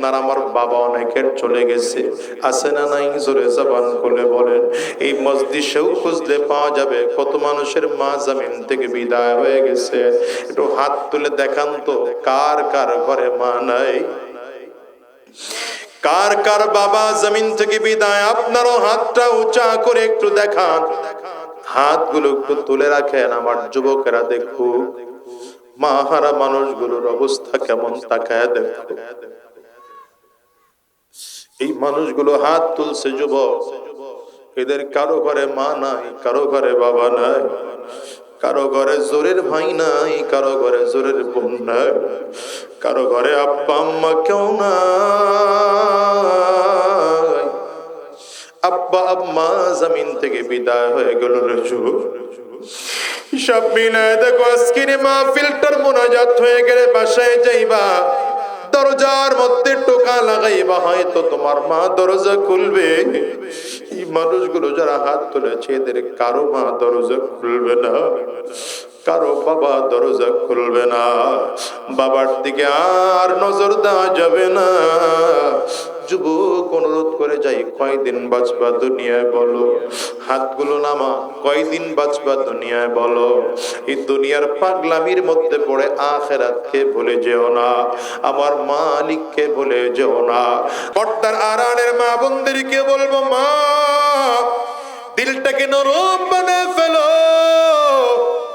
আপনার আমার বাবা অনেকের চলে গেছে, আছে না নাই? জোরে জবান খুলে বলেন। এই মজলিসেও খুঁজলে পাওয়া যাবে কত মানুষের মা জমিন থেকে বিদায় হয়ে গেছে। একটু হাত তুলে দেখান তো, কার কার ঘরে মা নাই? কার কার বাবা জমিন থেকে বিদায়? আপনারও হাতটা উঁচা করে একটু দেখান, হাতগুলো একটু তুলে রাখেন, আমার যুবকেরা দেখুক মা হারা মানুষগুলোর অবস্থা কেমন, তাকায় দেখো। এই মানুষগুলো হাত তুলছে যুবক, এদের কারো ঘরে মা নাই, কারো ঘরে বাবা নাই, কারো ঘরে জোরের ভাই নাই, কারো ঘরে জোরের বোন নাই, কারো ঘরে আব্বা আম্মা কেউ নাই। আব্বা আম্মা জমিন থেকে বিদায় হয়ে গেল রে যুবক। সব মিলায় দেখো আজকের মাহফিলটার মোনাজাত হয়ে গেলে বাসায় যাইবা, দরজার মধ্যে টোকা লাগাইবা, হয়তো তোমার মা দরজা খুলবে। এই মানুষগুলো যারা হাত তুলেছে এদের কারো মা দরজা খুলবে না, কারো বাবা দরজা খুলবে না, বাবার দিকে আর নজর দেওয়া যাবে না। যুবক অনুরোধ করে যাই, কয়দিন বাঁচবা দুনিয়ায় বলো? হাতগুলো নামা, কয়দিন বাঁচবা দুনিয়ায় বলো? এই দুনিয়ার পাগলামির মধ্যে পড়ে আখিরাতকে ভুলে যেও না, আমার মালিককে ভুলে যেও না। পর্দার আড়ালের মা বোনদেরকে বলবো, মা দিলটাকে নরম বানায় ফেলো।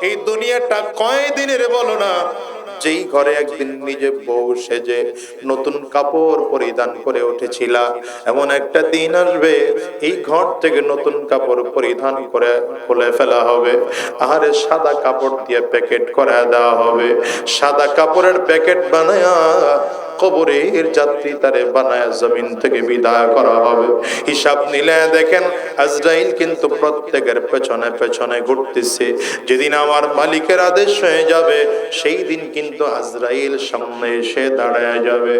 এই দুনিয়াটা কয়দিনের বলো না? যেই ঘরে একদিন নিজে বউ সেজে নতুন কাপড় পরিধান করে উঠেছিলা, এমন একটা দিন আসবে এই ঘর থেকে নতুন কাপড় পরিধান করে খুলে ফেলা হবে, আরে সাদা কাপড় দিয়ে প্যাকেট করে দেওয়া হবে। সাদা কাপড়ের প্যাকেট বানায়া কবরের যাত্রী তারে বানায় জমিন থেকে বিদায় করা হবে। হিসাব নিলে দেখেন আজরাইল কিন্তু প্রত্যেকের পেছনে পেছনে ঘুরতেছে। যেদিন আমার মালিকের আদেশ হয়ে যাবে সেই দিন কিন্তু আজরাইল সামনে এসে দাঁড়ায় যাবে।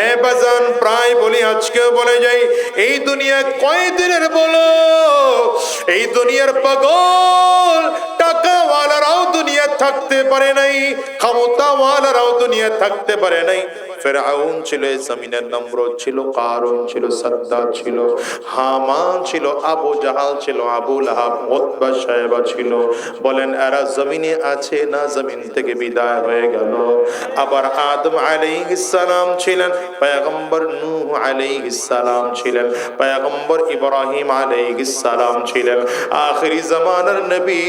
এ বাজান, প্রায় বলি, আজকেও বলে যাই, এই দুনিয়া কয়দিনের বলো? এই দুনিয়ার পাগল টাকাওয়ালারাও দুনিয়া থাকতে পারে নাই, ক্ষমতাওয়ালারাও দুনিয়া থাকতে পারে নাই। ফেরাউন ছিল জমিনের, নমরুদ ছিল, কারুন ছিল, সাদ্দাত ছিল, হামান ছিল, আবু জাহাল ছিল, আবু লাহাব, উতবা সাহেবা ছিল। বলেন এরা জমিনে আছে না জমিন থেকে বিদায় হয়ে গেল? আবার আদম আলাইহিস সালাম ছিলেন, পয়গম্বর নূহ আলাইহিস সালাম ছিলেন, পয়গম্বর ইব্রাহিম আলাইহিস সালাম ছিলেন, আখিরি জামানার নবী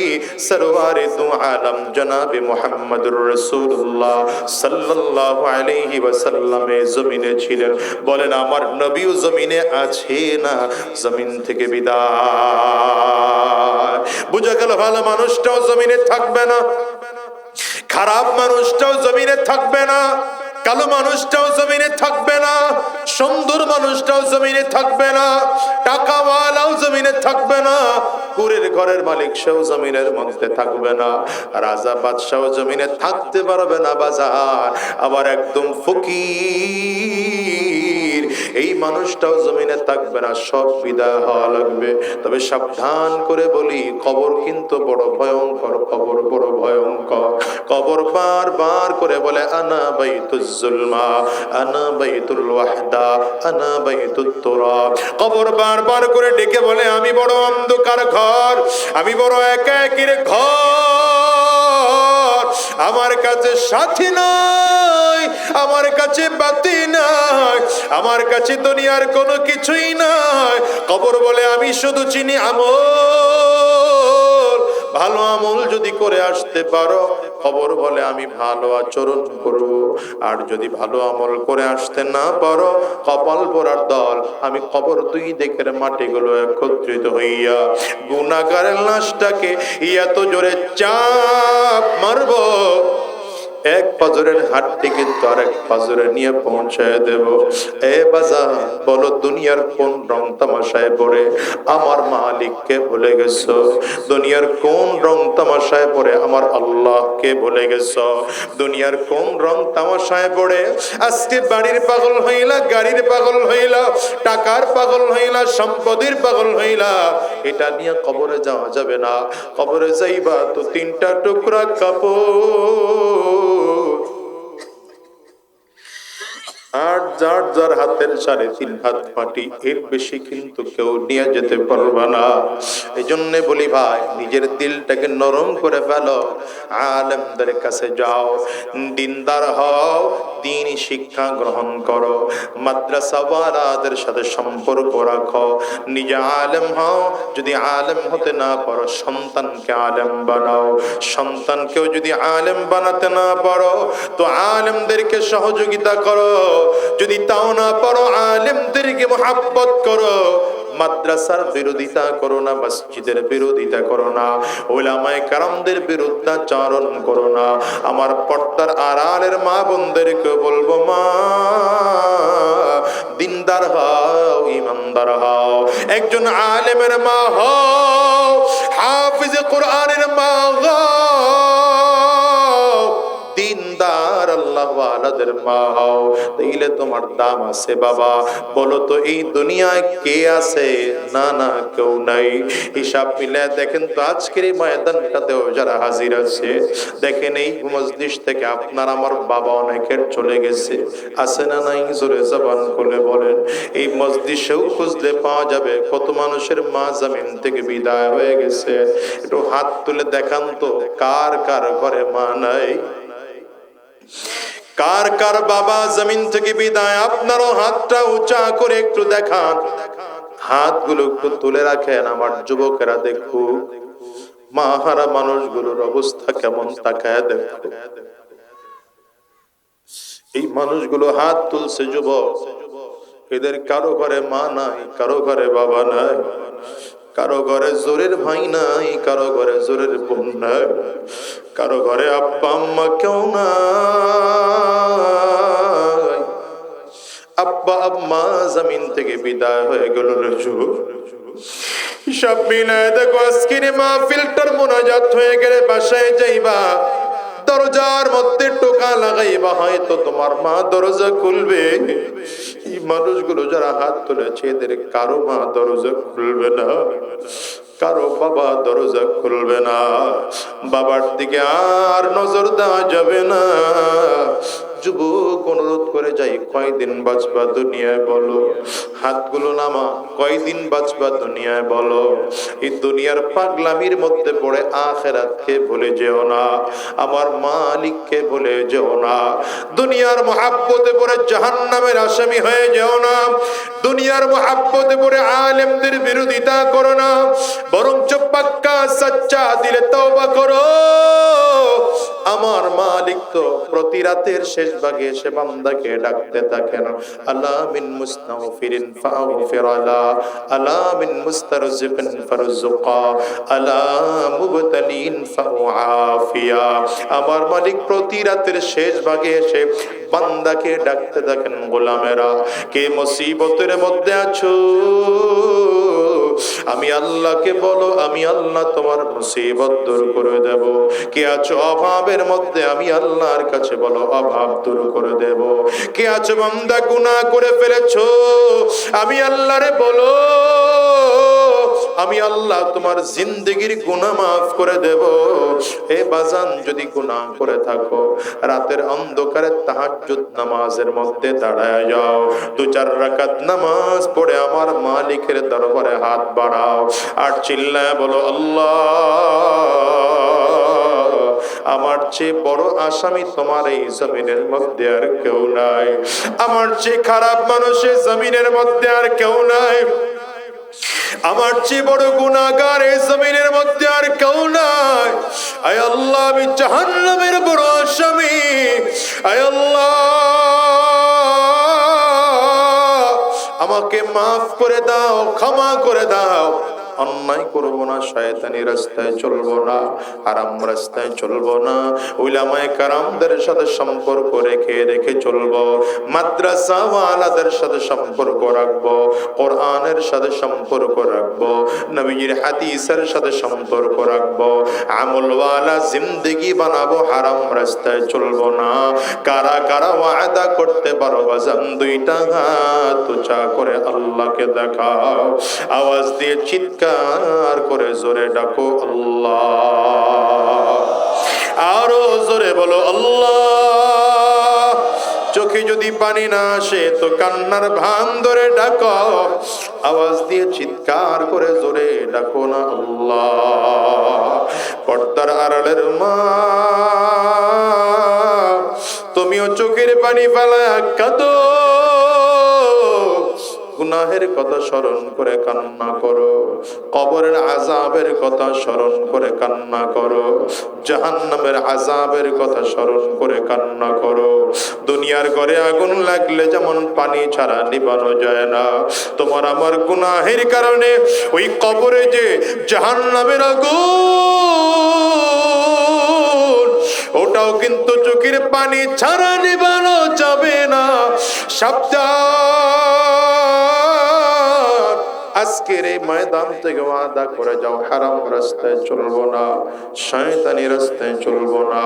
সরওয়ারে দু আলম জনাবে মুহাম্মদুর রাসূলুল্লাহ সাল্লাল্লাহু আলাইহি ওয়াসাল্লামে জমিনে ছিলেন। বলেন আমার নবীও জমিনে আছে না জমিন থেকে বিদায়? বুঝা গেল ভালো মানুষটাও জমিনে থাকবে না, খারাপ মানুষটাও জমিনে থাকবে না, কালো মানুষটাও জমিনে থাকবে না, সুন্দর মানুষটাও জমিনে থাকবে না, টাকাওয়ালাও জমিনে থাকবে না, কুরের ঘরের মালিক সেও জমিনের মধ্যে থাকবে না, রাজা বাদশাও জমিনে থাকতে পারবে না বাজার। আবার একদম ফকির এই মানুষটাও জমিনে থাকবে না, সব বিদায় হওয়া লাগবে। তবে সাবধান করে বলি, কবর কিন্তু বড় ভয়ঙ্কর, কবর বড় ভয়ঙ্কর। কবর বারবার করে বলে আনা বাইতুজ জুলমা, আনা বাইতুল ওয়াহদা, আনা বাইতুত তুরাব। কবর বারবার করে ডেকে বলে আমি বড় অন্ধকার ঘর, আমি বড় একাকির ঘর, আমার কাছে সাথী নাই, আমার কাছে বাতি নাই, আমার কাছে দুনিয়ার কোনো কিছুই নাই। কবর বলে আমি শুধু চিনি আমল, ভালো আমল যদি করে আসতে পারো, কবর বলে আমি ভালো আচরণ করব। আর যদি ভালো আমল করে আসতে না পারো, কপাল পোড়ার দল, আমি কবর দুই দিকের মাটিগুলো একত্রিত হইয়া গুনাহগারের লাশটাকে এত জোরে চাপ মারবো, এক পাজরের হাড্ডি কিন্তু আরেক পাজরে নিয়ে পৌঁছায় দেব। এ বাজার বলো, দুনিয়ার কোন রং তামাশায় পড়ে আমার মালিককে ভুলে গেছো? দুনিয়ার কোন রং তামাশায় পড়ে আমার আল্লাহকে ভুলে গেছো? দুনিয়ার কোন রং তামাশায় পড়ে আজকে বাড়ির পাগল হইলা, গাড়ির পাগল হইলা, টাকার পাগল হইলা, সম্পদের পাগল হইলা? এটা নিয়ে কবরে যাওয়া যাবে না। কবরে যাইবা তো তিনটা টুকরা কাপড়, আর যার যার হাতের 3.5 হাত মাটি, এর বেশি কিন্তু কেউ নিয়ে যেতে পারবে না। এই জন্য বলি ভাই, নিজের দিলটাকে নরম করে ফেলো, আলেমদের কাছে যাও, দিনদার হও, দ্বীনি শিক্ষা গ্রহণ করো, মাদ্রাসাওয়ালাদের সাথে সম্পর্ক রাখো, নিজে আলেম হও। যদি আলেম হতে না পারো, সন্তানকে আলেম বানাও। সন্তানকেও যদি আলেম বানাতে না পারো, তো আলেমদেরকে সহযোগিতা করো। যদি তাও না পারো, আলেমদেরকে মহাব্বত করো। মাদ্রাসার বিরোধিতা করো না, মসজিদের বিরোধিতা করো না, উলামায়ে কেরামদের বিরুদ্ধাচরণ করো না। আমার পর্দার আড়ালের মা বোনদেরকে বলবো, মা, দিনদার হও, ইমানদার হও, একজন আলেমের মা হও, হাফিজে কোরআনের মা হও, দিনদার আল্লাহওয়ালাদের মা হও। তাইলে তোমার দাম আছে বাবা। বলো তো, এই দুনিয়ায় কে আছে? না না, কেউ নাই। হিসাব মিলে দেখেন তো, আজকের এই ময়দানটাতেও যারা হাজির আছে, দেখেন এই মজলিস থেকে আপনার আমার বাবা অনেকের চলে গেছে, আছে না নাই? জোরে জবান খুলে বলেন। এই মজলিসেও খুঁজলে পাওয়া যাবে কত মানুষের মা জমিন থেকে বিদায় হয়ে গেছে। একটু হাত তুলে দেখান তো, কার কার ঘরে মা নাই? কার কার বাবা জমিন থেকে বিদায়? আপনারও হাতটা উঁচা করে একটু দেখান, হাতগুলো একটু তুলে রাখেন, আমার যুবকেরা দেখুক মা হারা মানুষগুলোর অবস্থা কেমন, তাকায় দেখো। এই মানুষগুলো হাত তুলছে যুবক, এদের কারো ঘরে মা নাই, কারো ঘরে বাবা নাই, কারো ঘরে জোরের ভাই নাই, কারো ঘরে জোরের বোন নাই, কারো ঘরে আব্বা আম্মা কেউ নাই। আব্বা আম্মা জমিন থেকে বিদায় হয়ে গেল রে যুবক। সব মিলায় দেখো, আজকের মাহফিলটার মোনাজাত হয়ে গেলে বাসায় যাইবা, দরজার মধ্যে টোকা লাগাইবা, হয়তো তোমার মা দরজা খুলবে। এই মানুষগুলো যারা হাত তুলেছে, এদের কারো মা দরজা খুলবে না, কারো বাবা দরজা খুলবে না, বাবার দিকে আর নজর দেওয়া যাবে না। যুবক, অনুরোধ করে যাই, কয়দিন বাঁচবা দুনিয়ায় বলো? হাতগুলো নামা, কয়দিন বাঁচবা দুনিয়ায় বলো? এই দুনিয়ার পাগলামির মধ্যে পড়ে আখিরাতকে ভুলে যেও না, আমার মালিককে ভুলে যেও না। দুনিয়ার মহাব্বতে পড়ে জাহান্নামের আসামি হয়ে যেও না। দুনিয়ার মহাব্বতে পড়ে আলেমদের বিরোধিতা করো না, বরঞ্চ পাক্কা সচ্চা দিলে তওবা করো। আমার মালিক তো প্রতি রাতের শেষ ভাগে এসে বান্দাকে ডাকতে থাকেন, আলা মিন মুস্তাগফিরিন ফাগফির আলা, আলা মিন মুস্তারজিকিন ফারজুকা, আলা মুবতালিন ফাউআফিয়া। আমার মালিক প্রতি রাতের শেষ ভাগে এসে বান্দাকে ডাকতে থাকেন, গোলামেরা কে মুসিবতের মধ্যে আছো, আমি আল্লাহকে বলো, আমি আল্লাহ তোমার মুসিবত দূর করে দেব। কে আছো অভাবের মধ্যে, আমি আল্লাহর কাছে বলো, অভাব দূর করে দেব। কে আছো বান্দা গুনাহ করে ফেলেছো, আমি আল্লাহরে বলো, আমি আল্লাহ তোমার জিন্দেগির গুনাহ মাফ করে দেব। হে বাজান, যদি গুনাহ করে থাকো, রাতের অন্ধকারে তাহাজ্জুদ নামাজের মধ্যে দাঁড়ায় যাও, 2-4 রাকাত নামাজ পড়ে আমার মালিকের দরবারে হাত বাড়াও, আর চিল্লায় বলো, আল্লাহ, আমার চেয়ে বড় আসামি তোমার এই জমিনের মধ্যে আর কেউ নাই, আমার চেয়ে খারাপ মানুষের জমিনের মধ্যে আর কেউ নাই, আমার চেয়ে বড় গুনাহগার এই জমিনের মধ্যে আর কেউ নাই। আয় আল্লাহ, আমি জাহান্নামের বড় আসামি। আয় আল্লাহ, আমাকে মাফ করে দাও, ক্ষমা করে দাও। অন্যায় করবো না, শয়তানি রাস্তায় চলবো না, হারাম রাস্তায় চলবো না, উলামায়ে কেরামদের সাথে সম্পর্ক রেখে রেখে চলবো, মাদ্রাসাওয়ালাদের সাথে সম্পর্ক রাখবো, কোরআনের সাথে সম্পর্ক রাখবো, নবীর হাদিসের সাথে সম্পর্ক রাখবো, আমলওয়ালা জিন্দেগি বানাবো, হারাম রাস্তায় চলবো না। কারা কারা ওয়াদা করতে পারো বাজান? 2টা হাত উঁচা করে আল্লাহকে দেখাও, আওয়াজ দিয়ে চিৎকার করে জোরে ডাকো, আল্লাহ। আরো জোরে বলো, আল্লাহ। চোখ চোখে যদি পানি না আসে তো কান্নার ভান ধরে ডাকো, আওয়াজ দিয়ে চিৎকার করে জোরে ডাকো না আল্লাহ। পর্দার আড়ালের মা, তুমিও চোখের পানি ফেলায়া কাঁদো, গুনাহের কথা স্মরণ করে কান্না করো, কবরের আযাবের কথা স্মরণ করে কান্না করো, জাহান্নামের আযাবের কথা স্মরণ করে কান্না করো। দুনিয়ার ঘরে আগুন লাগলে যেমন পানি ছাড়া নিভানো যায় না, তোমার আমার গুনাহের কারণে ওই কবরে যে জাহান্নামের আগুন, ওটাও কিন্তু চোখের পানি ছাড়া নিভানো যাবে না। সাবধান, আজকের এই ময়দান থেকে ওয়াদা করে যাও, হারাম রাস্তায় চলবো না, শয়তানি রাস্তায় চলবো না,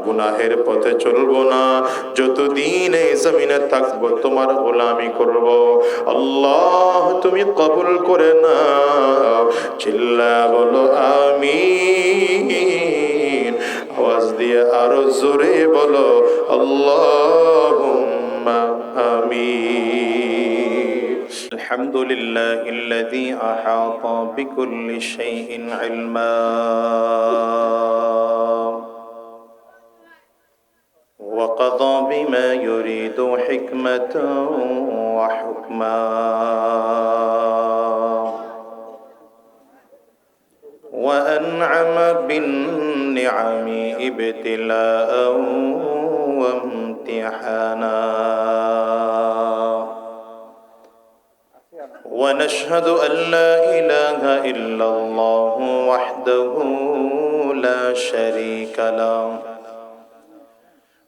গুনাহের পথে চলবো না। যতদিন এই জমিনে থাকবো তোমার গোলামি করব। আল্লাহ তুমি কবুল করে নাও। চিল্লা বলো আমিন। আওয়াজ দিয়ে আরো জোরে বলো আল্লাহুম্মা আমিন। আলহামদুলিল্লাহিল্লাযী আহাতা বিকুল্লি শাইইন ইলমা ওয়া কাদা বিমা ইউরিদু হিকমাতান ওয়া হুকমা وأنعم بالنعم ابتلاء وامتحانا ونشهد أن لا إله إلا الله وحده لا شريك له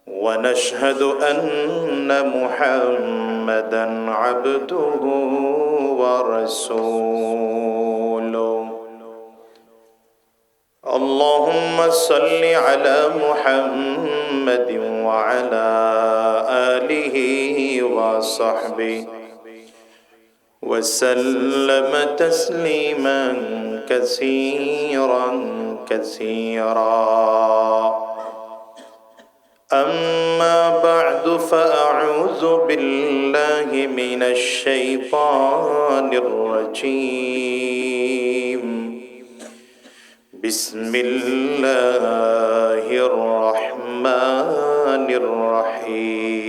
ونشهد أن محمدا عبده ورسوله اللهم صل على محمد وعلى آله وصحبه وسلم تسليما كثيرا كثيرا أما بعد فأعوذ بالله من الشيطان الرجيم بسم الله الرحمن الرحيم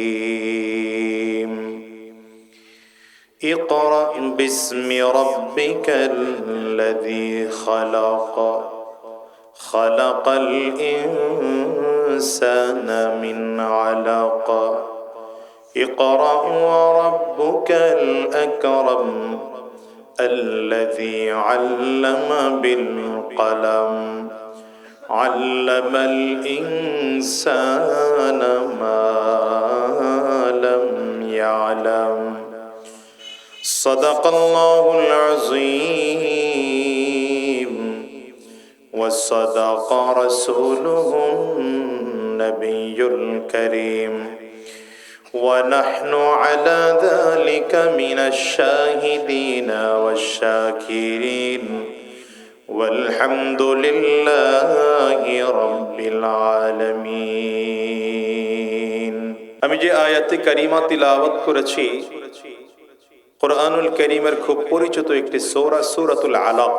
اقرأ باسم ربك الذي خلق خلق الإنسان من علق اقرأ وربك الأكرم الذي علم بالقلم علم الإنسان ما لم يعلم صدق الله العظيم وصدق رسوله النبي الكريم ونحن على ذلك من الشاهدين والشاكرين والحمد لله رب العالمين আমি যে আয়াতে কারিমা তিলাওয়াত করেছি কোরআনুল কারীমের খুব পরিচিত একটি সূরা সূরাতুল আলাক।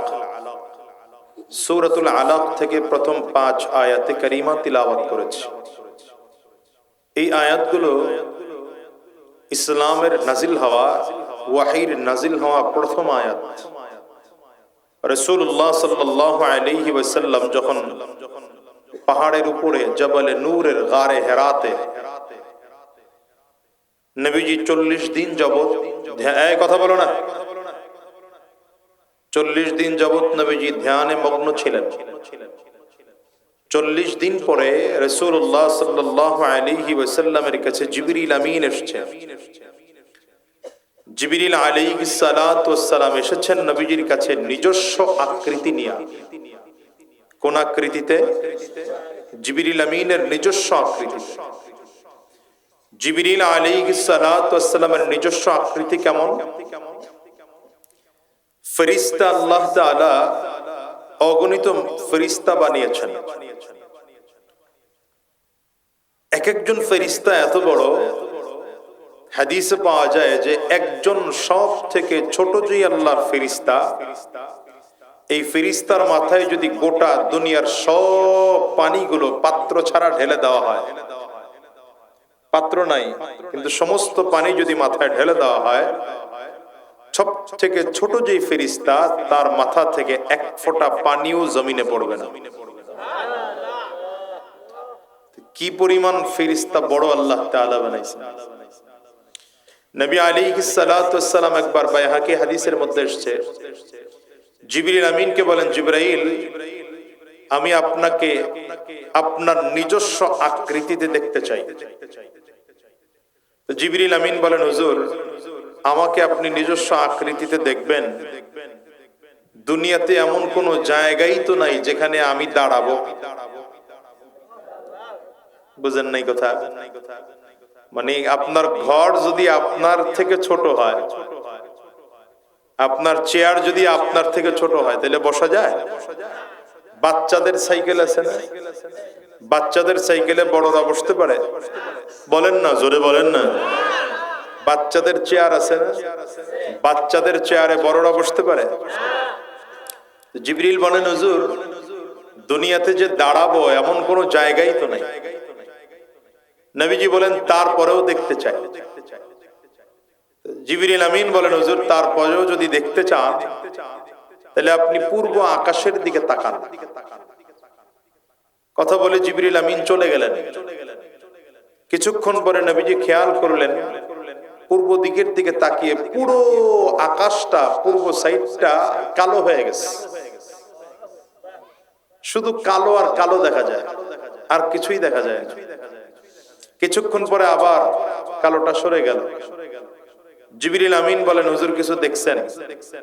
সূরাতুল আলাক থেকে প্রথম 5 আয়াতে কারিমা তিলাওয়াত করেছি। এই আয়াতগুলো ইসলামের নাজিল হওয়া, ওয়াহির নাজিল হওয়া প্রথম আয়াত। রাসূলুল্লাহ সাল্লাল্লাহু আলাইহি ওয়াসাল্লাম যখন পাহাড়ের উপরে জবলে নূরের গারে হেরাতে নবীজি 40 দিন যাবত, কথা বলো না, 40 দিন যাবত নবীজি ধ্যানে মগ্ন ছিলেন। 40 দিন পরে রাসূলুল্লাহ সাল্লাল্লাহু আলাইহি ওয়াসাল্লামের কাছে জিবরিল আমিন এসেছেন। জিবরিল আলাইহিস সালাতু ওয়াস সালাম এসেছেন নবীজির কাছে নিজস্ব আকৃতি নিয়ে। কোন আকৃতিতে? জিবরিল আমিনের নিজস্ব আকৃতিতে। জিবরিল আলাইহিস সালাতু ওয়াস সালামের নিজস্ব আকৃতি কেমন? ফেরেশতা আল্লাহ তাআলা অগণিত ফেরেশতা বানিয়েছেন। এক একজন ফেরেশতা এত বড় হাদিসে পাওয়া যায় যে একজন সব থেকে ছোট যে আল্লাহর ফেরেশতা, এই ফেরেশতার মাথায় যদি গোটা দুনিয়ার সব পানিগুলো পাত্র ছাড়া ঢেলে দেওয়া হয়, পাত্র নাই কিন্তু সমস্ত পানি যদি মাথায় ঢেলে দেওয়া হয়, সব থেকে ছোট যে ফেরেশতা তার মাথা থেকে এক ফোঁটা পানিও জমিনে পড়বে না। কি পরিমাণ ফেরেশতা বড় আল্লাহ তাআলা বানাইছেন। নবী আলাইহিস সালাতু ওয়াস সালাম একবার বাইহাকি হাদিসের মধ্যে এসেছে, জিবরিল আমিনকে বলেন, জিবরাইল, আমি আপনাকে আপনার নিজস্ব আকৃতিতে দেখতে চাই। তো জিবরিল আমিন বলেন, হুজুর, আমাকে আপনি নিজস্ব আকৃতিতে দেখবেন, দুনিয়াতে এমন কোন জায়গাই তো নাই যেখানে আমি দাঁড়াবো। বুঝেন নাই কথা? মানে আপনার ঘর যদি আপনার থেকে ছোট হয়, আপনার চেয়ার যদি আপনার থেকে ছোট হয়, তাহলে বসা যায়? বাচ্চাদের সাইকেল আছে না, বাচ্চাদের সাইকেলে বড়রা বসতে পারে? বলেন না, জোরে বলেন না। বাচ্চাদের চেয়ার আছে না, বাচ্চাদের চেয়ারে বড়রা বসতে পারে? জিবরিল বলেন, হুজুর, দুনিয়াতে যে দাঁড়াবো এমন কোন জায়গাই তো নাই। নবীজি বলেন, তারপরেও দেখতে চাই। জিবরিল আমিন বলেন, হুজুর, তারপরেও যদি দেখতে চান তাহলে আপনি পূর্ব আকাশের দিকে তাকান। কথা বলে জিবরিল আমিন চলে গেলেন। কিছুক্ষণ পরে নবীজি খেয়াল করলেন, পূর্ব দিকের দিকে তাকিয়ে পুরো আকাশটা, পূর্ব সাইডটা কালো হয়ে গেছে। শুধু কালো আর কালো দেখা যায়, আর কিছুই দেখা যায় না। কিছুক্ষণ পরে আবার কালোটা সরে গেল। জিবরিল আমিন বলেন, হুজুর, কিছু দেখছেন?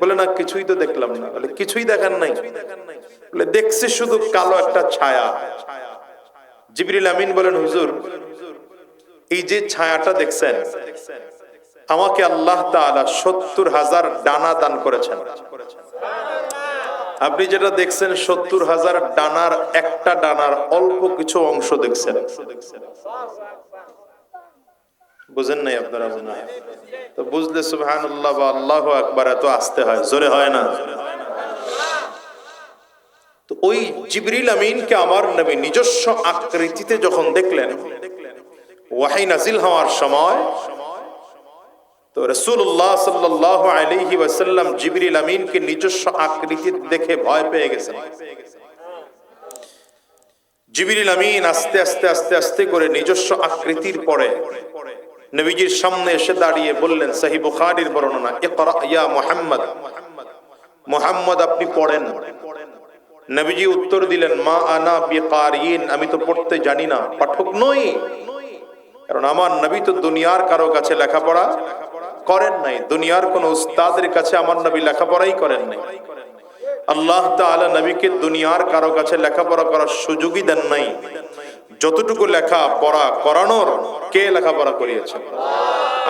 বলে, না, কিছুই তো দেখলাম না। বলে, কিছুই দেখেন নাই? বলে, দেখছি শুধু কালো একটা ছায়া। জিবরিল আমিন বলেন, হুজুর, এই যে ছায়াটা দেখছেন, আমাকে আল্লাহ তাআলা ৭০,০০০ ডানা দান করেছেন। আপনি যেটা দেখছেন ৭০,০০০ ডানার একটা ডানার অল্প কিছু অংশ দেখছেন। বুঝেন নাই আপনারা? মনে হয় তো বুঝলে সুবহানাল্লাহ বা আল্লাহু আকবার এত আসতে হয়, জোরে হয় না? তো ওই জিবরিল আমিনকে আমার নবী নিজস্ব আকৃতিতে যখন দেখলেন, ওয়াহী নাজিল হওয়ার সময়, তো রাসূলুল্লাহ সাল্লাল্লাহু আলাইহি ওয়াসাল্লাম জিবরিল আমিনকে নিজস্ব আকৃতি দেখে ভয় পেয়ে গেছেন। জিবরিল আমিন আস্তে আস্তে আস্তে আস্তে করে নিজস্ব আকৃতির পরে নবীজির সামনে এসে দাঁড়িয়ে বললেন, সহিহ বুখারীর বর্ণনা, ইকরা ইয়া মুহাম্মদ, মুহাম্মদ আপনি পড়েন। নবীজি উত্তর দিলেন, মা আনা বিকারিন, আমি তো পড়তে জানি না, পাঠক নই। কারণ আমার নবী তো দুনিয়ার কারো কাছে লেখাপড়া করেন নাই, দুনিয়ার কোন উস্তাদের কাছে আমার নবী লেখাপড়াই করেন নাই। আল্লাহ তাআলা নবীকে দুনিয়ার কারো কাছে লেখাপড়া করার সুযোগই দেন নাই। যতটুকু লেখাপড়া করানোর, কে লেখাপড়া করিয়েছেন?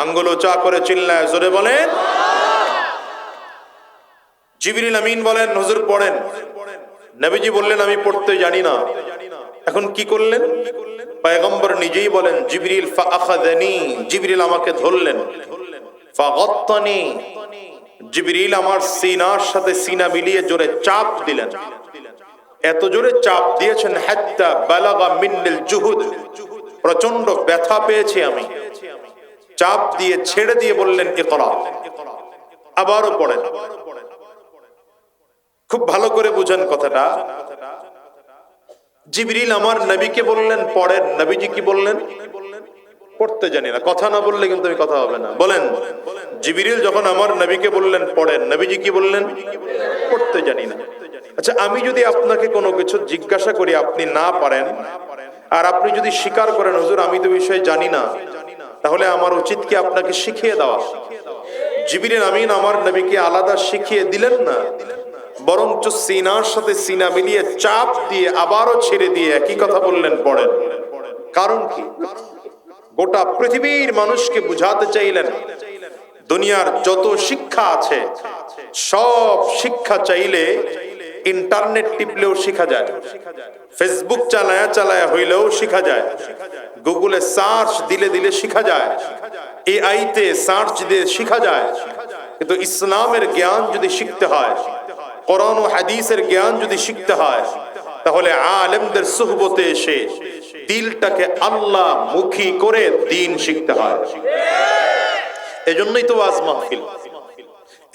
আঙ্গুল উঁচা করে চিল্লায় জোরে বলেন। জিবরিল আমিন বলেন, হুজুর পড়েন। নবীজি বললেন, আমি পড়তে জানি না। এখন কি করলেন? পয়গম্বর নিজেই বলেন, জিবরিল ফাআখাযানি, জিবরিল আমাকে ধরলেন, ফাগাত্তানি, জিবরিল আমার সিনার সাথে সিনা মিলিয়ে জোরে চাপ দিলেন। এত জোরে চাপ দিয়েছেন, হাত্তা বালাগা মিন্নিল জুহুদ, প্রচন্ড ব্যথা পেয়েছি আমি। চাপ দিয়ে ছেড়ে দিয়ে বললেন, ইকরা, আবারও পড়েন। খুব ভালো করে বুঝেন কথাটা। জিবরিল আমার নবীকে বললেন পড়েন, নবীজি কি বললেন? পড়তে জানি না। কথা না বললে কিন্তু আমি কথা হবে না। বলেন, জিবরিল যখন আমার নবীকে বললেন পড়েন, নবীজি কি বললেন? পড়তে জানি না। আচ্ছা, আমি যদি আপনাকে কোনো কিছু জিজ্ঞাসা করি, আপনি না পারেন, আর আপনি যদি স্বীকার করেন, হুজুর আমি তো বিষয় জানি না, তাহলে আমার উচিত কি আপনাকে শিখিয়ে দেওয়া? জিবরিল আমিন আমার নবীকে আলাদা শিখিয়ে দিলেন না, বরঞ্চ সিনার সাথে সিনা মিলিয়ে চাপ দিয়ে আবারও ছেড়ে দিয়ে একই কথা বললেন, পড়েন। কারণ কি? গোটা পৃথিবীর মানুষকে বুঝাতে চাইলেন, দুনিয়ার যত শিক্ষা আছে সব শিক্ষা চাইলে ইন্টারনেট টিপলেও শিখা যায়, ফেসবুক চালায়া চালায়া হইলেও শিখা যায়, গুগলে সার্চ দিলে দিলে শিখা যায়। এআইতে সার্চ দিয়ে শিখা যায়, কিন্তু ইসলামের জ্ঞান যদি শিখতে হয়, কোরআন ও হাদিসের জ্ঞান যদি শিখতে হয়, তাহলে আলেমদের সুহবতে এসে দিলটাকে আল্লাহ মুখী করে দিন শিখতে হয়। এজন্যই তো ওয়াজ মাহফিল,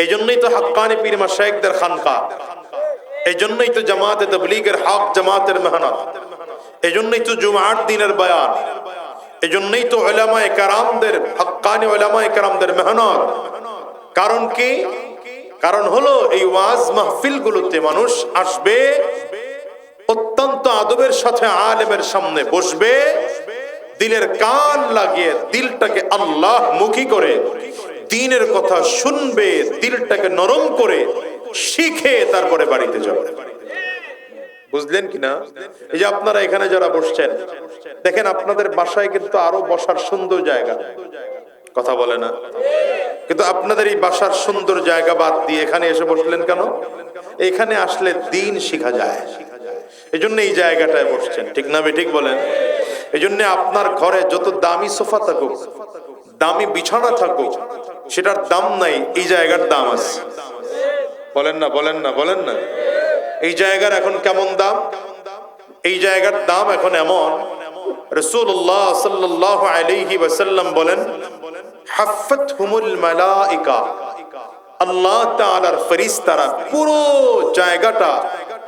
এজন্যই তো হাক্কানি পীর মাশায়েখদের খানকা, এজন্যই তো জামাতে তাবলীগের হক জামাতের মেহনত, এজন্যই তো জুমার দিনের বয়ান, এজন্যই তো উলামায়ে কেরামদের হাক্কানি উলামায়ে কেরামদের মেহনত। কারণ কি? কারণ হলো এই ওয়াজ মাহফিলগুলোতে মানুষ আসবে, অত্যন্ত আদবের সাথে আলেমের সামনে বসবে, দিলের কান লাগিয়ে দিলটাকে আল্লাহ মুখী করে দ্বীনের কথা শুনবে, দিলটাকে নরম করে শিখে তারপরে বাড়িতে যাবে। বুঝলেন কিনা? এই যে আপনারা এখানে যারা বসছেন, দেখেন আপনাদের বাসায় কিন্তু আরো বসার সুন্দর জায়গা, কথা বলে না, কিন্তু আপনাদের এই বাসার সুন্দর জায়গা বাদ দিয়ে এখানে এসে বসলেন কেন? এখানে আসলে দ্বীন শিখা যায়, এই জন্য এই জায়গাটায় বসছেন, ঠিক না ঠিক বলেন? এই জন্য আপনার ঘরে যত দামি সোফা থাকুক, দামি বিছানা থাকুক, সেটার দাম নাই, এই জায়গার দাম আছে। বলেন না, বলেন না, বলেন না। এই জায়গার এখন কেমন দাম? এই জায়গার দাম এখন এমন, রাসূলুল্লাহ সাল্লাল্লাহু আলাইহি ওয়াসাল্লাম বলেন, হাফাতহুমুল মালাইকা, আল্লাহ তাআলার ফেরেশতারা পুরো জায়গাটা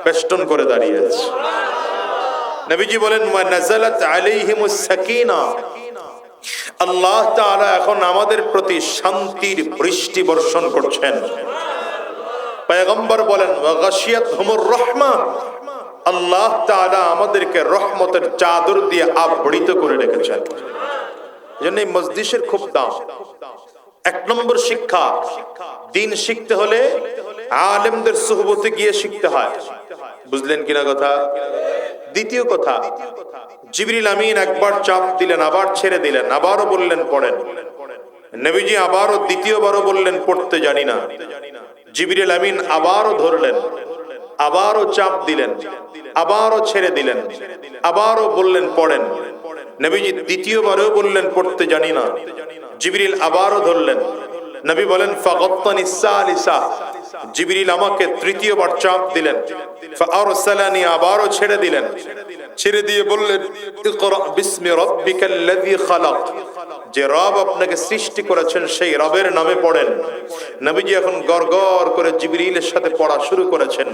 বেষ্টন করে দাঁড়িয়ে আছে। নবীজি বলেন, ওয়া নাযালাত আলাইহিমুস সাকিনা, আল্লাহ তাআলা এখন আমাদের প্রতি শান্তির বৃষ্টি বর্ষণ করছেন। পয়গম্বর বলেন, ওয়া গাশিয়াতহুমুর রাহমা, আল্লাহ তাআলা আমাদেরকে রহমতের চাদর দিয়ে আবৃত করে রেখেছেন। এজন্য এই মজলিসের খুব দাম। এক নম্বর শিক্ষা, দ্বীন শিখতে হলে আলেমদের সুহবতে গিয়ে শিখতে হয়। বুঝলেন কিনা কথা? দ্বিতীয় কথা, জিবরিল আমিন একবার চাপ দিলেন, আবার ছেড়ে দিলেন, আবারও বললেন পড়েন। নবীজি আবারও দ্বিতীয়বারও বললেন পড়তে জানি না। জিবরিল আমিন আবারও ধরলেন, আবারও চাপ দিলেন, আবারও ছেড়ে দিলেন, আবারও বললেন পড়েন। নবীজি দ্বিতীয়বারও বললেন পড়তে জানি না। জিবরিল আবারও ধরলেন। নবী বলেন, ফাগাত্তানি সালিসা, জিবরিল আমাকে তৃতীয়বার চাপ দিলেন। ফাআরসালানি, আবারও ছেড়ে দিলেন। ছেড়ে দিয়ে বললেন, ইকরা বিসমি রাব্বিকাল্লাযী খালাক, যে রব আপনাকে সৃষ্টি করেছেন সেই রবের নামে পড়েন। নবীজি এখন গড়গড় করে জিবরিলের সাথে পড়া শুরু করেছেন,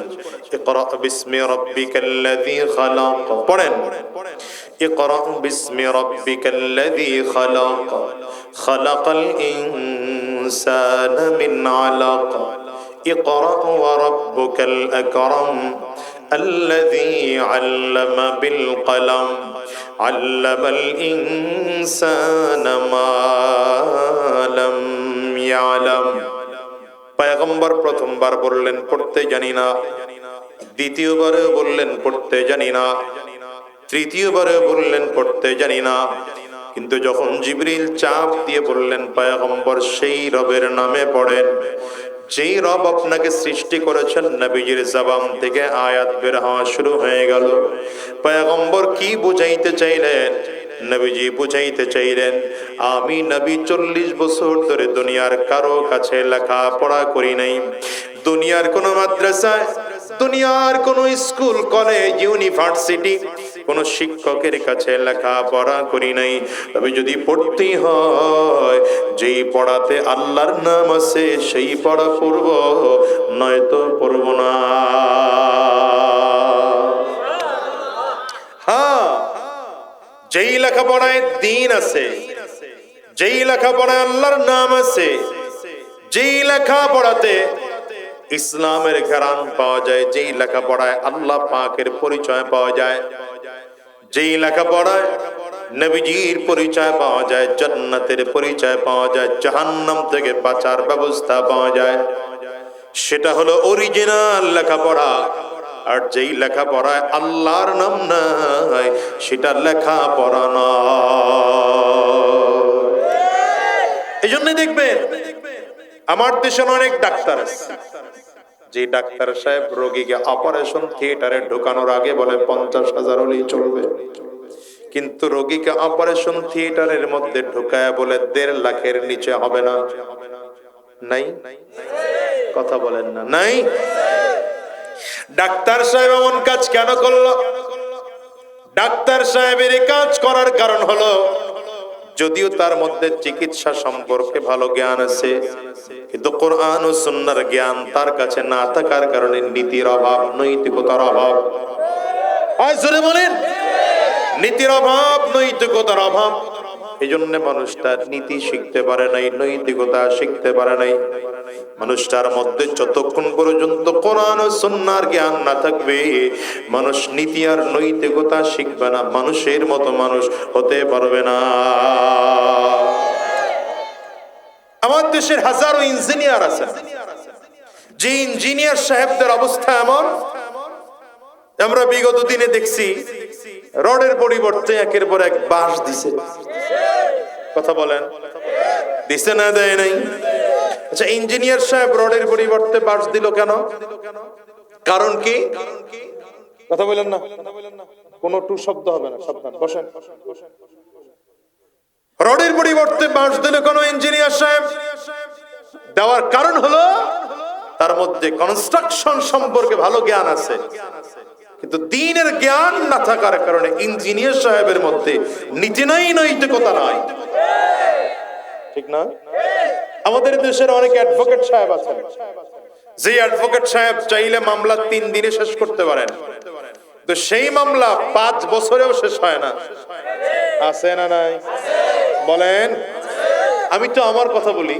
ইকরা বিসমি রাব্বিকাল্লাযী খালাক, পড়েন। ইকরা বিসমি রাব্বিকাল্লাযী খালাক, খালাকাল ইনসানা মিন আলাক, ইকরা ওয়া রাব্বুকাল আকরাম, الذي علم بالقلم علم الإنسان ما لم يعلم। পয়গম্বর প্রথমবার বললেন পড়তে জানি না, দ্বিতীয়বারে বললেন পড়তে জানি না, তৃতীয়বারে বললেন পড়তে জানি না। কিন্তু যখন জিবরিল চাপ দিয়ে বললেন পয়গম্বর সেই রবের নামে পড়েন, যেই রব আপনাকে সৃষ্টি করেছেন, নবীজির জবান থেকে আয়াত বের হওয়া শুরু হয়ে গেল। পয়গম্বর কি বুঝাইতে চাইলেন? নবীজি বুঝাইতে চাইলেন, আমি নবী 40 বছর ধরে দুনিয়ার কারো কাছে লেখাপড়া করি নাই, দুনিয়ার কোন মাদ্রাসায়, দুনিয়ার কোন স্কুল কলেজ ইউনিভার্সিটি কোন শিক্ষকের কাছে লেখাপড়া করি নাই। তবে যদি পড়তেই হয়, যেই পড়াতে আল্লাহর নাম আছে সেই পড়া পড়ব, নয়তো পড়ব না। হ্যাঁ, যেই লেখাপড়ায় দ্বীন আছে, যেই লেখাপড়ায় আল্লাহর নাম আছে, যেই লেখাপড়াতে ইসলামের ঘরাণ পাওয়া যায়, যেই লেখাপড়ায় আল্লাহ পাকের পরিচয় পাওয়া যায়, যেই লেখাপড়ায় নবীজির পরিচয় পাওয়া যায়, জান্নাতের পরিচয় পাওয়া যায়, জাহান্নাম থেকে বাঁচার ব্যবস্থা পাওয়া যায়, সেটা হলো অরিজিনাল লেখাপড়া। আর যেই লেখাপড়ায় আল্লাহর নাম নাই, সেটা লেখাপড়া নয়। এই জন্য দেখবেন আমার দেশে অনেক ডাক্তার আছে, যে ডাক্তার সাহেব রোগীকে অপারেশন থিয়েটারে ঢোকানোর আগে বলে 50,000 হলেই চলবে। কিন্তু রোগীকে অপারেশন থিয়েটারের মধ্যে ঢুকায়া বলে 1.5 লাখের নিচে হবে না। নাই? কথা বলেন না, নাই? ডাক্তার সাহেব এমন কাজ কেন করলো? ডাক্তার সাহেবের এই কাজ করার কারণ হলো, যদিও তার মধ্যে চিকিৎসা সম্পর্কে ভালো জ্ঞান আছে, কিন্তু কোরআন ও সুন্নাহর জ্ঞান তার কাছে না থাকার কারণে নীতির অভাব, নৈতিকতার অভাব। জোরে বলেন, নীতির অভাব, নৈতিকতার অভাব। এই জন্য মানুষটা নীতি শিখতে পারে নাই, নৈতিকতা শিখতে পারে নাই। মানুষটার মধ্যে যতক্ষণ পর্যন্ত কোরআন ও সুন্নাহর জ্ঞান না থাকবে, মানুষ নীতি আর নৈতিকতা শিখবে না, মানুষের মতো মানুষ হতে পারবে না। আমার দেশের হাজারো ইঞ্জিনিয়ার আছে, যে ইঞ্জিনিয়ার সাহেবদের অবস্থা এমন, আমরা বিগত দিনে দেখছি রডের পরিবর্তে একের পর এক বাঁশ দিছে। কথা বলেন, দিছে না দেয় নাই? আচ্ছা, ইঞ্জিনিয়ার সাহেব রডের পরিবর্তে বাঁশ দিল কেন? কারণ কি? কথা বলেন না, কোন টু শব্দ হবে না, সাবধান বসেন। রডের পরিবর্তে বাঁশ দিল কেন ইঞ্জিনিয়ার সাহেব? দেওয়ার কারণ হলো তার মধ্যে কনস্ট্রাকশন সম্পর্কে ভালো জ্ঞান আছে, কিন্তু দ্বীনের জ্ঞান না থাকার কারণে ইঞ্জিনিয়ার সাহেবের মধ্যে নীতি নাই, নৈতিকতা নাই। ঠিক না? আমাদের দেশের অনেক অ্যাডভোকেট সাহেব আছেন, যে অ্যাডভোকেট সাহেব চাইলে মামলা 3 দিনে শেষ করতে পারেন, তো সেই মামলা 5 বছরেও শেষ হয় না। আছে না নাই? বলেন। আমি তো আমার কথা বলি,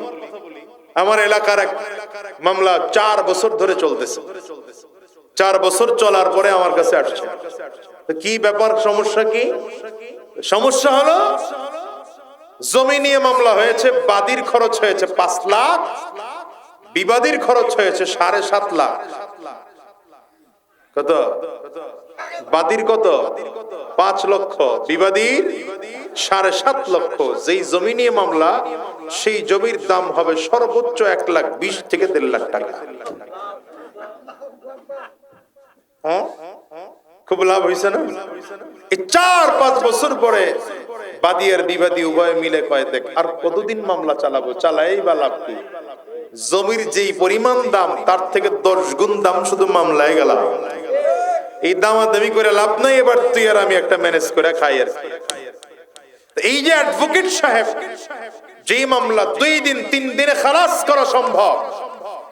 আমার এলাকার এক মামলা 4 বছর ধরে চলতেছে। 4 বছর চলার পরে আমার কাছে আসছে, কি ব্যাপার, সমস্যা কি? সমস্যা হলো জমি নিয়ে মামলা হয়েছে, বাদীর খরচ হয়েছে 5 লাখ, বিবাদীর খরচ হয়েছে 7.5 লাখ। কত? বাদীর কত? 5 লক্ষ, বিবাদীর 7.5 লক্ষ। যেই জমি নিয়ে মামলা, সেই জমির দাম হবে সর্বোচ্চ 1,20,000 থেকে 1.5 লাখ টাকা। হ্যাঁ, খুব লাভ হয়েছে না? এই 4-5 বছর পরে বাদী আর বিবাদী উভয় মিলে কয়, দেখ আর কতদিন মামলা চালাবো, চালাই বা লাভ কি? জমির যেই পরিমাণ দাম তার থেকে 10 গুণ দাম শুধু মামলায় গেল। এই দামাদামি করে লাভ নাই, এবার তুই আর আমি একটা ম্যানেজ করে খাই। আর এই যে অ্যাডভোকেট সাহেব, যে মামলা 2 দিন 3 দিনে খালাস করা সম্ভব,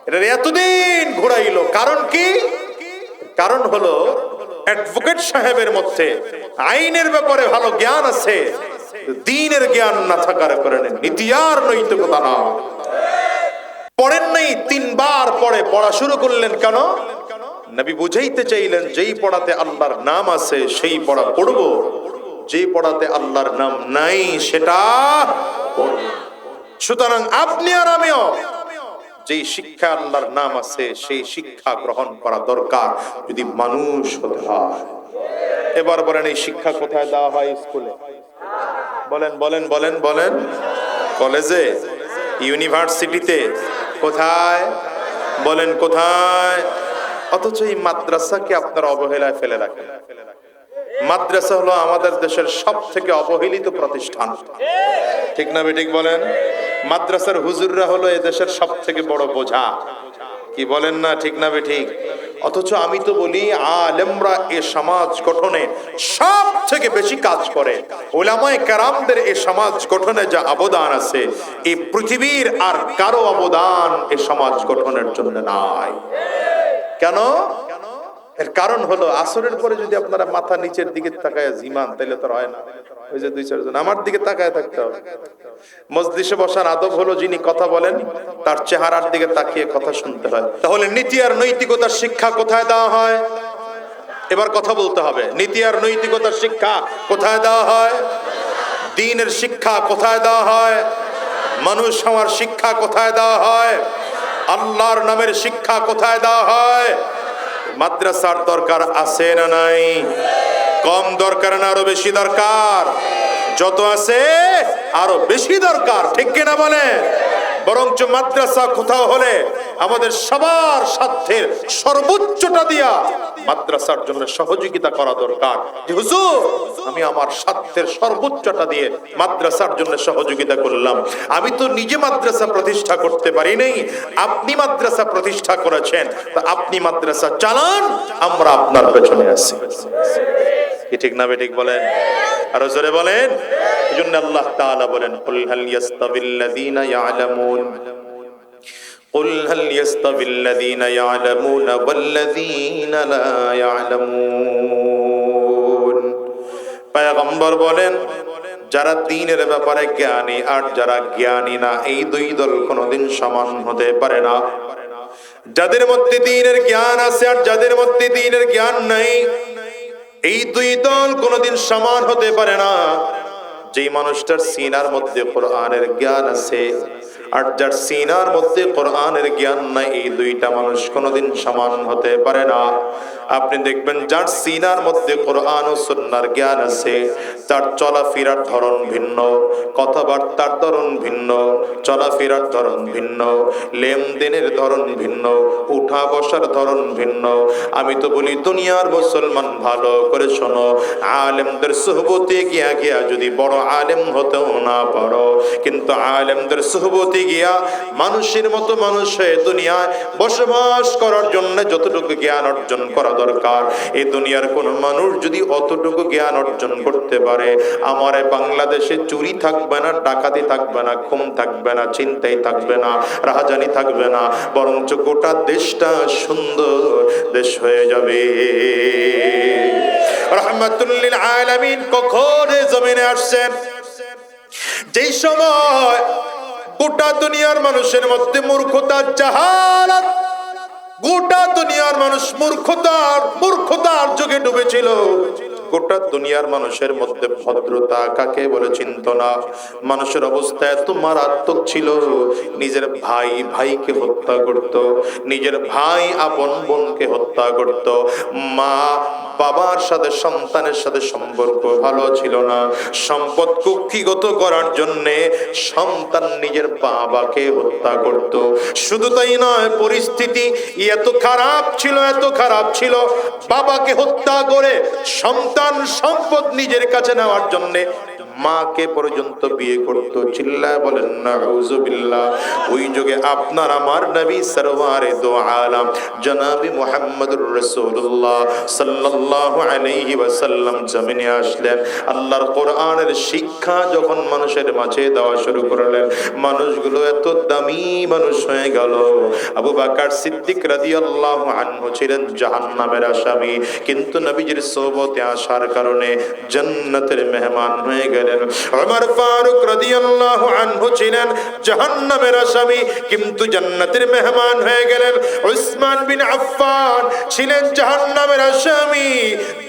এটা এতদিন ঘোরাইলো। কারণ কি? কারণ হলো অ্যাডভোকেট সাহেবের মধ্যে আইনের ব্যাপারে ভালো জ্ঞান আছে, দ্বীনের জ্ঞান না থাকার কারণে নীতি আর নৈতিকতা না। পড়েন নাই, 3 বার পড়া শুরু করলেন কেন? নবী বুঝাইতে চাইলেন, যেই পড়াতে আল্লাহর নাম আছে সেই পড়া পড়বো, যেই পড়াতে আল্লাহর নাম নাই সেটা পড়ব। সুতরাং আপনি আর আমিও যেই শিক্ষা আল্লাহর নাম আছে সেই শিক্ষা গ্রহণ করা দরকার, যদি মানুষ হতে হয়। এবার বলেন, এই শিক্ষা কোথায় দেওয়া হয়? স্কুলে? বলেন বলেন বলেন বলেন। কলেজে? ইউনিভার্সিটিতে? কোথায়? বলেন কোথায়? অথচ এই মাদ্রাসাকে আপনারা অবহেলায় ফেলে রাখেন। মাদ্রাসা হলো আমাদের দেশের সব থেকে অবহেলিত প্রতিষ্ঠান। ঠিক না বেঠিক বলেন? মাদ্রাসার হুজুররা হলো এ দেশের সব থেকে বড় বোঝা। কি বলেন না? ঠিক না বেঠিক? অথচ আমি তো বলি, আলেমরা এ সমাজ গঠনে সব থেকে বেশি কাজ করে। উলামায়ে কেরামদের এ সমাজ গঠনে যা অবদান আছে, এই পৃথিবীর আর কারো অবদান এ সমাজ গঠনের জন্য নাই। কেন? এর কারণ হলো, আসরের পরে যদি আপনারা মাথা নিচের দিকে তাকায় জিমান, তাইলে তো হয় না। ওই যে 2-4 জন আমার দিকে তাকায় থাকতে হবে। মজলিসে বসার আদব হলো, যিনি কথা বলেন তার চেহারার দিকে তাকিয়ে কথা শুনতে হয়। তাহলে নীতি আর নৈতিকতার শিক্ষা কোথায় দেওয়া হয়? এবার কথা বলতে হবে। নীতি আর নৈতিকতার শিক্ষা কোথায় দেওয়া হয়? দ্বীনের শিক্ষা কোথায় দেওয়া হয়? মানুষ হওয়ার শিক্ষা কোথায় দেওয়া হয়? আল্লাহর নামের শিক্ষা কোথায় দেওয়া হয়? মাদ্রাসার দরকার আছে না নাই? কম দরকার না আরো বেশি দরকার? যত আছে আরো বেশি দরকার। ঠিক কিনা বলে? বরঞ্চ মাদ্রাসা কোথাও হলে আমাদের সবার সাধ্যের সর্বোচ্চটা দিয়া মাদ্রাসার জন্য সহযোগিতা করা দরকার। যে হুজুর, আমি আমার সাধ্যের সর্বোচ্চটা দিয়ে মাদ্রাসার জন্য সহযোগিতা করলাম। আমি তো নিজে মাদ্রাসা প্রতিষ্ঠা করতে পারি নাই, আপনি মাদ্রাসা প্রতিষ্ঠা করেছেন, তা আপনি মাদ্রাসা চালান, আমরা আপনার পেছনে আছি। কি ঠিক না বেঠিক বলেন? আরো জোরে বলেন। এজন্য আল্লাহ তাআলা বলেন, কুল হাল ইয়াস্তাবিল্লাযীনা ইয়ালামুন قل هل يستوي الذين يعلمون والذين لا يعلمون। পয়গম্বর বলেন, যারা দ্বীনের ব্যাপারে জ্ঞানী আর যারা জ্ঞানী না, এই দুই দল কোনোদিন সমান হতে পারে না। যাদের মধ্যে দ্বীনের জ্ঞান আছে আর যাদের মধ্যে দ্বীনের জ্ঞান নাই, এই দুই দল কোনোদিন সমান হতে পারে না। যেই মানুষটার সিনার মধ্যে কোরআনের জ্ঞান আছে আর যার সিনার মধ্যে কোরআনের জ্ঞান নাই, এই দুইটা মানুষ কোনোদিন সমান হতে পারে না। আপনি দেখবেন যার সিনার মধ্যে কোরআন ও সুন্নাহর জ্ঞান আছে, তার চলাফেরার ধরন ভিন্ন, কথাবার্তার ধরন ভিন্ন, চলাফেরার ধরন ভিন্ন, লেনদেনের ধরন ভিন্ন, উঠা বসার ধরন ভিন্ন। আমি তো বলি দুনিয়ার মুসলমান ভালো করে শোনো, আলেমদের সুহবতে গিয়া গিয়া যদি বড় আলেম হতেও না পারো, কিন্তু আলেমদের সুহবতে গিয়া মানুষের মতো মানুষ হয়ে দুনিয়ায় বসবাস করার জন্য যতটুকু জ্ঞান অর্জন করা দরকার, এই দুনিয়ার কোন মানুষ যদি অতটুকু জ্ঞান অর্জন করতে পারে, আমার বাংলাদেশে চুরি থাকবে না, ডাকাতি থাকবে না, খুন থাকবে না, চিন্তাই থাকবে না, রাহাজানি থাকবে না, বরঞ্চ গোটা দেশটা সুন্দর দেশ হয়ে যাবে। রাহমাতুল লিল আলামিন কখন জমিনে আসছেন? যেই সময় গোটা দুনিয়ার মানুষের মধ্যে মূর্খতা, জাহালাত, গোটা দুনিয়ার মানুষ মূর্খতার যুগে ডুবেছিল। গোটা দুনিয়ার মানুষের মধ্যে ভদ্রতা কাকে বলে চিনত না। মানুষের অবস্থা এত মারাত্মক ছিল, নিজের ভাই ভাইকে হত্যা করত, নিজের ভাই আপন বোনকে হত্যা করত, মা বাবার সাথে সন্তানের সাথে সম্পর্ক ভালো ছিল না, সম্পদ কুক্ষিগত করার জন্য সন্তান নিজের বাবাকে হত্যা করত। শুধু তাই নয়, পরিস্থিতি এত খারাপ ছিল, বাবাকে হত্যা করে সন্তান সম্পদ নিজের কাছে নেওয়ার জন্য মাকে পর্যন্ত বিয়ে করত। চিল্লায় বলেন নাউযুবিল্লাহ। ওই যুগে আপনার আমার নবী সরওয়ারে দো আলম জনাবি মুহাম্মদুর রাসূলুল্লাহ সাল্লাল্লাহু আলাইহি ওয়াসাল্লাম জমিনে আসলেন। আল্লাহর কোরআনের শিক্ষা যখন মানুষের মাঝে দেওয়া শুরু করলেন, মানুষগুলো এত দামি মানুষ হয়ে গেল। আবু বকর সিদ্দিক রাদিয়াল্লাহু আনহু ছিলেন জাহান্নামের আসামি, কিন্তু নবীজির সোহবতে আসার কারণে জান্নাতের মেহমান হয়ে গেলেন। ওমর ফারুক রাদিয়াল্লাহু আনহু ছিলেন জাহান্নামের আসামি, কিন্তু জান্নাতের মেহমান হয়ে গেলেন। উসমান বিন আফফান ছিলেন জাহান্নামের আসামি,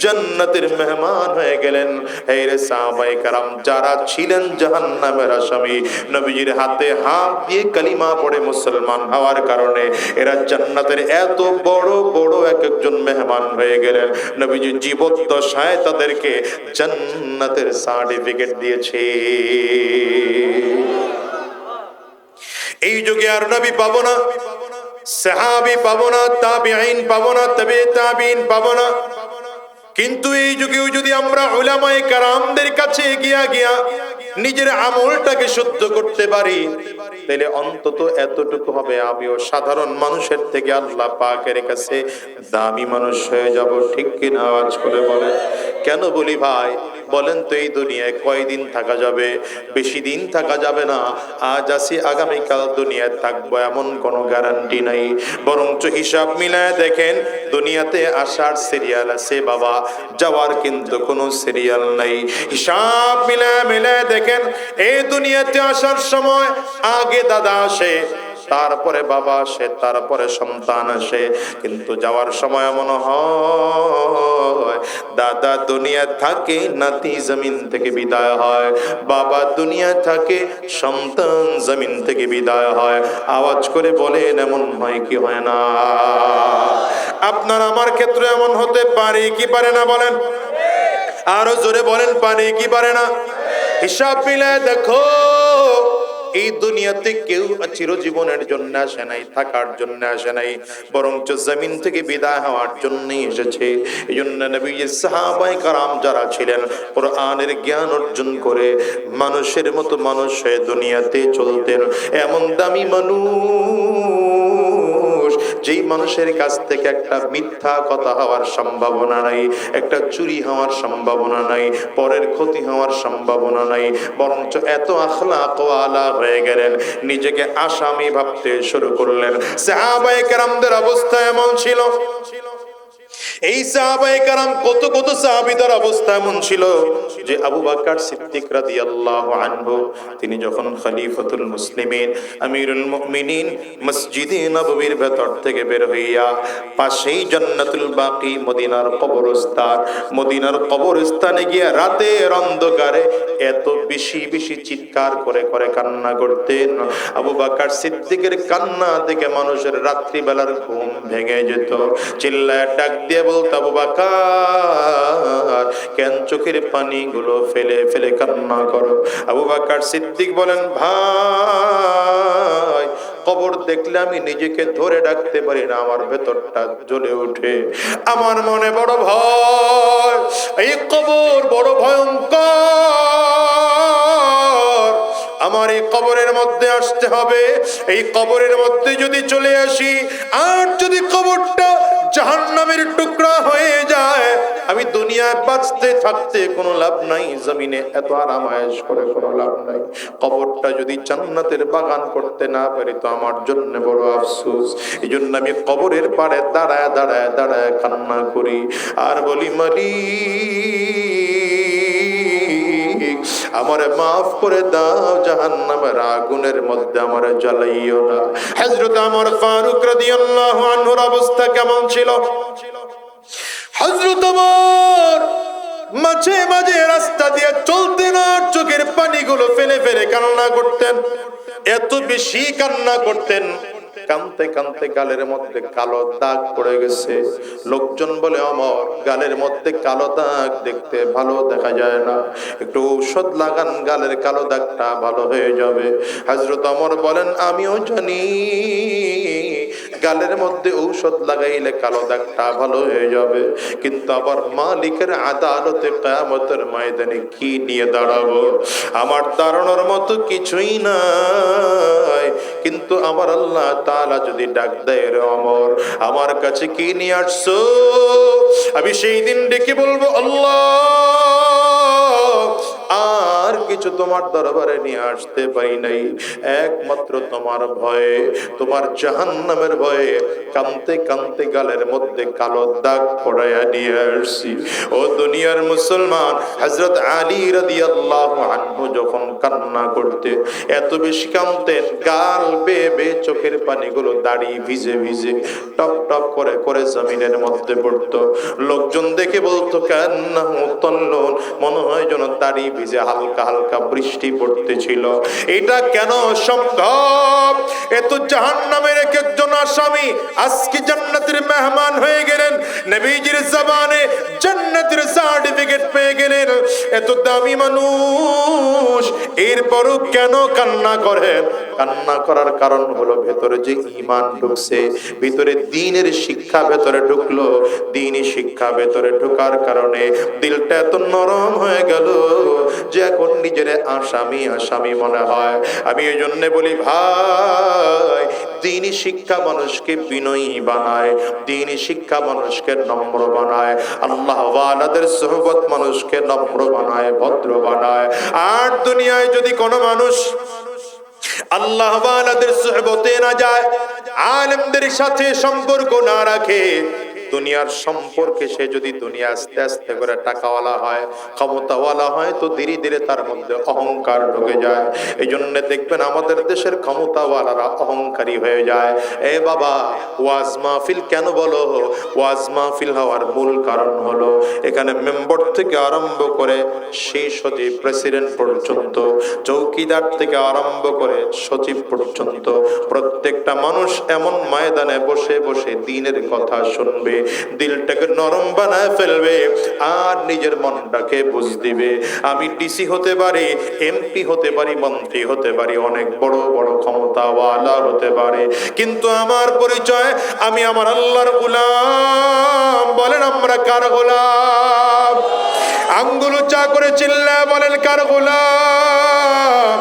জান্নাতের মেহমান হয়ে গেলেন। হে সাহাবায়ে কেরাম, যারা ছিলেন জাহান্নামের আসামি, নবীজির হাতে হাত দিয়ে কালিমা পড়ে মুসলমান হওয়ার কারণে এরা জান্নাতের এত বড় বড় এক একজন মেহমান হয়ে গেলেন। নবীজি জীবদ্দশায় তাদেরকে জান্নাতের সার্টিফিকেট দিয়েছে। এই যুগে আর নবী পাবো না, সাহাবী পাবো না, তাবিঈন পাবো না, তবে তাবিঈন পাবো না। কিন্তু এই যুগেও যদি আমরা উলামায়ে কেরামদের কাছে গিয়া নিজের আমলটাকে শুদ্ধ করতে পারি, তাহলে অন্তত এতটুকু হবে, আমিও সাধারণ মানুষের থেকে আল্লাহ পাকের কাছে দামি মানুষ হয়ে যাব। ঠিক কিনা? আওয়াজ করে বলেন। কেন বলি ভাই বলেন তো, এই দুনিয়ায় কয়দিন থাকা যাবে? বেশি দিন থাকা যাবে না। আজ আসি, আগামীকাল দুনিয়ায় থাকবো এমন কোনো গ্যারান্টি নাই। বরঞ্চ হিসাব মিলায় দেখেন, দুনিয়াতে আসার সিরিয়াল আছে বাবা, যাওয়ার কিন্তু কোনো সিরিয়াল নাই। হিসাব মিলায় দেখেন, এই দুনিয়াতে আসার সময় আগে দাদা আসে, তারপরে বাবা আসে, তারপরে সন্তান আসে, কিন্তু যাওয়ার সময় মনে হয় দাদা দুনিয়া থাকে, নাতি জমিন থেকে বিদায় হয়, বাবা দুনিয়া থাকে, সন্তান জমিন থেকে বিদায় হয়। আওয়াজ করে বলেন, এমন হয় কি হয় না? আপনার আমার ক্ষেত্রে এমন হতে পারে কি পারে না? বলেন, আরো জোরে বলেন, পারে কি পারে না? হিসাব মিলায় দেখো, এই দুনিয়াতে কেউ চিরজীবনের জন্য আসে নাই, থাকার জন্য আসে নাই, বরঞ্চ জমিন থেকে বিদায় হওয়ার জন্যই এসেছে। এই জন্য নবী সাহাবায়ে কারাম যারা ছিলেন কোরআনের জ্ঞান অর্জন করে মানুষের মতো মানুষ হয়ে দুনিয়াতে চলতেন। এমন দামি মানুষ যেই মানুষের কাছ থেকে একটা মিথ্যা কথা হওয়ার সম্ভাবনা নাই, একটা চুরি হওয়ার সম্ভাবনা নাই, পরের ক্ষতি হওয়ার সম্ভাবনা নাই, বরঞ্চ এত আখলাক ওয়ালা হয়ে গেলেন নিজেকে আসামি ভাবতে শুরু করলেন। সাহাবায়ে কেরামদের অবস্থা এমন ছিল, এই সাহাবায়ে কেরাম কত কত সাহাবীদের অবস্থা এমন ছিল যে আবু বকর সিদ্দিক রাদিয়াল্লাহু আনহু তিনি যখন খলিফাতুল মুসলিমিন আমিরুল মুমিনিন মসজিদে নববীর ভেতর থেকে বের হইয়া পাশেই জান্নাতুল বাকি মদিনার কবরস্থান, মদিনার কবরস্থানে গিয়ে রাতের অন্ধকারে এত বেশি বেশি চিৎকার করে করে কান্না করতেন, আবু বকর সিদ্দিকের কান্না দেখে মানুষের রাত্রিবেলার ঘুম ভেঙে যেত। চিল্লায় ডাক দিয়ে বলতো, আবু বকর কেন চোখের পানিগুলো ফেলে ফেলে কান্না করো? আবু বকর সিদ্দিক বলেন, ভাই কবর দেখলে আমি নিজেকে ধরে রাখতে পারি না, আমার ভেতরটা জ্বলে ওঠে, আমার মনে বড় ভয়, এই কবর বড় ভয়ঙ্কর, আমার এই কবরের মধ্যে আসতে হবে, এই কবরের মধ্যে যদি চলে আসি আর যদি কবরটা জাহান্নামের টুকরা হয়ে যায়, আমি দুনিয়ায় বাঁচতে থাকতে কোনো লাভ নাই, জমিনে এত আরাম আয়েশ করে কোনো লাভ নাই, কবরটা যদি জান্নাতের বাগান করতে না পারি তো আমার জন্য বড় আফসোস। এই জন্য আমি কবরের পাড়ে দাঁড়ায় দাঁড়ায় দাঁড়ায় কান্না করি আর বলি, মালিক আমারে মাফ করে দাও, জাহান্নামের আগুনের মধ্যে আমারে জ্বালাইও না। হযরত ওমর ফারুক রাদিয়াল্লাহু আনহুর অবস্থা কেমন ছিল? হযরত ওমর মাঝে মাঝে রাস্তা দিয়ে চলতেন আর চোখের পানিগুলো ফেলে ফেলে কান্না করতেন, এত বেশি কান্না করতেন, কানতে কানতে গালের মধ্যে কালো দাগ পড়ে গেছে। লোকজন বলে, ওমর গালের মধ্যে কালো দাগ দেখতে ভালো দেখা যায় না, একটু ঔষধ লাগান, গালের কালো দাগটা ভালো হয়ে যাবে। হযরত ওমর বলেন, আমিও জানি গালের মধ্যে ঔষধ লাগাইলে কালো দাগটা ভালো হয়ে যাবে, কিন্তু আবার মালিকের আদালতে কিয়ামতের ময়দানে কি নিয়ে দাঁড়াবো? আমার দাঁড়ানোর মতো কিছুই নাই, কিন্তু আমার আল্লাহ তাআলা যদি ডাক দেয়, রে ওমর আমার কাছে কি নিয়ে আসছো? আমি সেই দিন ডেকে বলবো, আল্লাহ আর কিছু তোমার দরবারে নিয়ে আসতে পারি নাই, একমাত্র তোমার ভয়ে, তোমার জাহান্নামের ভয়ে কাঁদতে কাঁদতে গালের মধ্যে কালো দাগ পড়াইয়া নিয়ে আসছি। ও দুনিয়ার মুসলমান, হযরত আলী রাদিয়াল্লাহু আনহু যখন কান্না করতে এত বেশি কাঁদতেন, গাল বেয়ে বেয়ে চোখের পানিগুলো দাড়ি ভিজে ভিজে টপ টপ করে করে জমিনের মধ্যে পড়তো। লোকজন দেখে বলতো, কান্নাহু তাল্লুন, মনে হয় যেন দাড়ি ভিজে হালকা হালকা বৃষ্টি পড়তেছিল। এটা কেন সম্ভব? এত জাহান্নামের এক একজন আসামি আজকে জান্নাতের মেহমান হয়ে গেলেন, নবীজির জবানে জান্নাতের সার্টিফিকেট পেয়ে গেলেন, এত দামি মানুষ, এরপরও কেন কান্না করেন? কান্না করার কারণ হলো ভেতরে যে ঈমান ঢুকছে, ভিতরে দ্বীনের শিক্ষা ভেতরে ঢুকলো, দ্বীনি শিক্ষা ভেতরে ঢোকার কারণে দিলটা এত নরম হয়ে গেল যে এখন নিজের আসামি আসামি মনে হয়। আমি এই জন্য বলি, ভাই দ্বীনি শিক্ষা মানুষকে বিনয়ী বানায়, দ্বীনি শিক্ষা মানুষকে নম্র বানায়, আল্লাহ ওয়ালাদের সোহবত মানুষকে নম্র বানায়, ভদ্র বানায়। আর দুনিয়ায় যদি কোনো মানুষ আল্লাহ ওয়ালাদের সোহবতে না যায়, আলেমদের সাথে সম্পর্ক না রাখে, দুনিয়ার সম্পর্কে সে যদি দুনিয়া আস্তে আস্তে করে টাকাওয়ালা হয়, ক্ষমতাওয়ালা হয়, তো ধীরে ধীরে তার মধ্যে অহংকার ঢুকে যায়। এই জন্য দেখবেন আমাদের দেশের ক্ষমতাওয়ালারা অহংকারী হয়ে যায়। এ বাবা, ওয়াজ মাহফিল কেন বলো? ওয়াজ মাহফিল হওয়ার মূল কারণ হলো এখানে মেম্বার থেকে আরম্ভ করে সেই সচিব প্রেসিডেন্ট পর্যন্ত, চৌকিদার থেকে আরম্ভ করে সচিব পর্যন্ত প্রত্যেকটা মানুষ এমন ময়দানে বসে বসে দ্বীনের কথা শুনবে, দিলটাকে নরম বানায় ফেলবে আর নিজের মনটাকে বুঝ দিবে আমি ডিসি হতে পারি, এমপি হতে পারি, মন্ত্রী হতে পারি, অনেক বড় বড় ক্ষমতাওয়ালা হতে পারে, কিন্তু আমার পরিচয় আমি আমার আল্লাহর গোলাম। বলেন আমরা কার গোলাম? আঙ্গুল উঁচা করে চিল্লা বলেন কার গোলাম?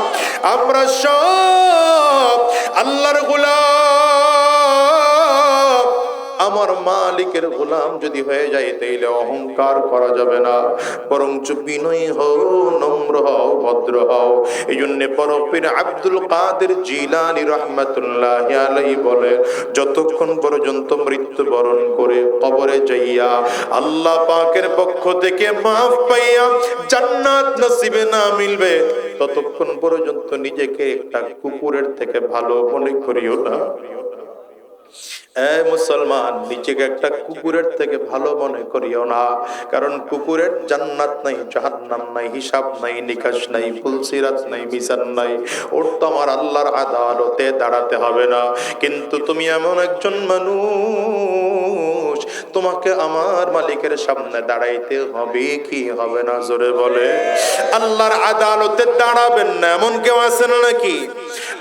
আমরা সব আল্লাহর গোলাম। আমার মালিকের গোলাম যদি হয়ে যায় তাইলে অহংকার করা যাবে না, বরঞ্চ বিনয়ী হও, নম্র হও, ভদ্র হও। এই জন্য বড় পীর আব্দুল কাদের জিলানী রাহমাতুল্লাহি আলাইহি বলে, যতক্ষণ পর্যন্ত মৃত্যুবরণ করে কবরে যাইয়া আল্লাহ পাকের পক্ষ থেকে মাফ পাইয়া জান্নাত নসিবে না মিলবে, ততক্ষণ পর্যন্ত নিজেকে একটা কুকুরের থেকে ভালো মনে করিও না। মুসলমান, নিজেকে একটা কুকুরের থেকে ভালো মনে করিও না, কারণ কুকুরের জান্নাত নাই, জাহান্নাম নাই, হিসাব নাই, নিকাশ নাই, ফুলসিরাত নাই, মিজান নাই। ওর তো আমার আল্লাহর আদালতে দাঁড়াতে হবে না, কিন্তু তুমি এমন একজন মানুষ, তোমাকে আমার মালিকের সামনে দাঁড়াইতে হবে কি হবে না? জোরে বলে। আল্লাহর আদালতে দাঁড়াবেন না এমন কেউ আছেন নাকি?